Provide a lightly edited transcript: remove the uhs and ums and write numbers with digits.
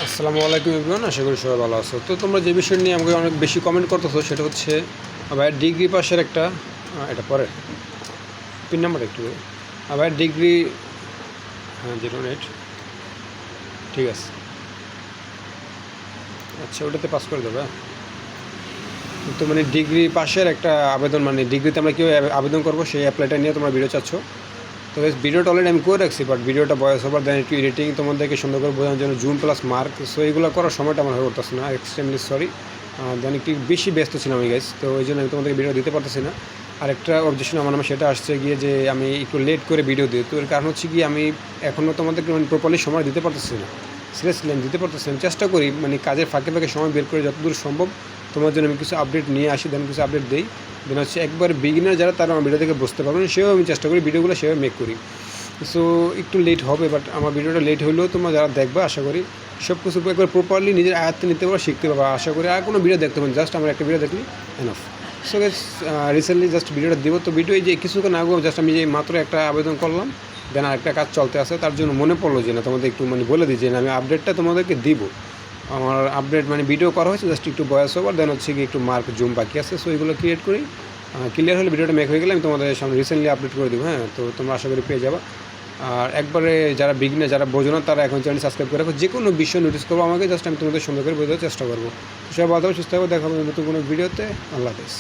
আসসালামু আলাইকুম এভরিওয়ান, আশা করি সবাই ভালো আছো। তো তোমরা যে বিষয় নিয়ে আমাকে অনেক বেশি কমেন্ট করতেছো সেটা হচ্ছে ভাই ডিগ্রি পাশের একটা এটা পরে পিন নাম্বার একটু ভাই ডিগ্রি, হ্যাঁ 08, ঠিক আছে, আচ্ছা ওটাতে পাস করে দেবে। তো মানে ডিগ্রি পাশের একটা আবেদন, মানে ডিগ্রিতে আমরা কেউ আবেদন করবো সেই অ্যাপ্লাইটা নিয়ে তোমরা ভিডিও চাচ্ছ। তো ভিডিওটা অলরেডি আমি করে রাখছি, বাট ভিডিওটা ভয়েস ওভার দেন একটু এডিটিং তোমাদেরকে সুন্দর করে বোঝানোর জন্য জুম প্লাস মার্ক, সো এইগুলো করার সময়টা আমার হয়ে উঠতেছে না, এক্সট্রিমলি সরি। দেন একটু বেশি ব্যস্ত ছিলাম আমি গাইস, তো ওই জন্য আমি তোমাদেরকে ভিডিও দিতে পারতেছি না। আরেকটা অবজেকশন আমার নামে সেটা আসছে গিয়ে যে আমি একটু লেট করে ভিডিও দিই, তো এর কারণ হচ্ছে কি আমি এখনও তোমাদেরকে মানে প্রপারলি সময় দিতে পারতেছি না, সিরিয়াসলি আমি দিতে পারতেছি না। চেষ্টা করি মানে কাজের ফাঁকে ফাঁকে সময় বের করে যতদূর সম্ভব তোমার জন্য আমি কিছু আপডেট নিয়ে আসি, দেন কিছু আপডেট দিই। দেন হচ্ছে একবার বিগিনার যারা তারা আমার ভিডিও থেকে বুঝতে পারবেন, সেভাবে আমি চেষ্টা করি ভিডিওগুলো সেভাবে মেক করি। সো একটু লেট হবে, বাট আমার ভিডিওটা লেট হলেও তোমরা যারা দেখবে আশা করি সব কিছু একবার প্রপারলি নিজের আয়ত্তে নিতে পারো, শিখতে পারবো। আশা করি আর কোনো ভিডিও দেখতে পাবেন, জাস্ট আমার একটা ভিডিও দেখলি enough. So guys, recently just ভিডিওটা দিব, তো ভিডিও এই যে কিছুক্ষণ আগে জাস্ট আমি যে মাত্র একটা আবেদন করলাম, দেন আরেকটা কাজ চলতে আছে, তার জন্য মনে পড়লো যে না তোমাদের একটু মানে বলে দিই যে না আমি আপডেটটা তোমাদেরকে দিব। আমার আপডেট মানে ভিডিও করা হয়েছে, জাস্ট একটু ভয়েস ওভার দেন হচ্ছে কি একটু মার্ক জুম বাকি আছে, সো এগুলো ক্রিয়েট করি। ক্লিয়ার হলে ভিডিওটা মেক হয়ে গেলে আমি তোমাদের সামনে রিসেন্টলি আপডেট করে দেবো। হ্যাঁ, তো তোমরা আশা করি পেয়ে যাবা। আর একবারে যারা বিগিনার যারা বোঝো না তারা এখন চ্যানেল সাবস্ক্রাইব করে রাখো, যে কোনো বিষয় নোটিস করবো আমাকে, জাস্ট আমি তোমাদের সুন্দর করে বোঝার চেষ্টা করবো। সবাই ভালো থাকবে, সুস্থ থাকবে, দেখা হবে নতুন কোনো ভিডিওতে। আল্লাহ হাফেজ।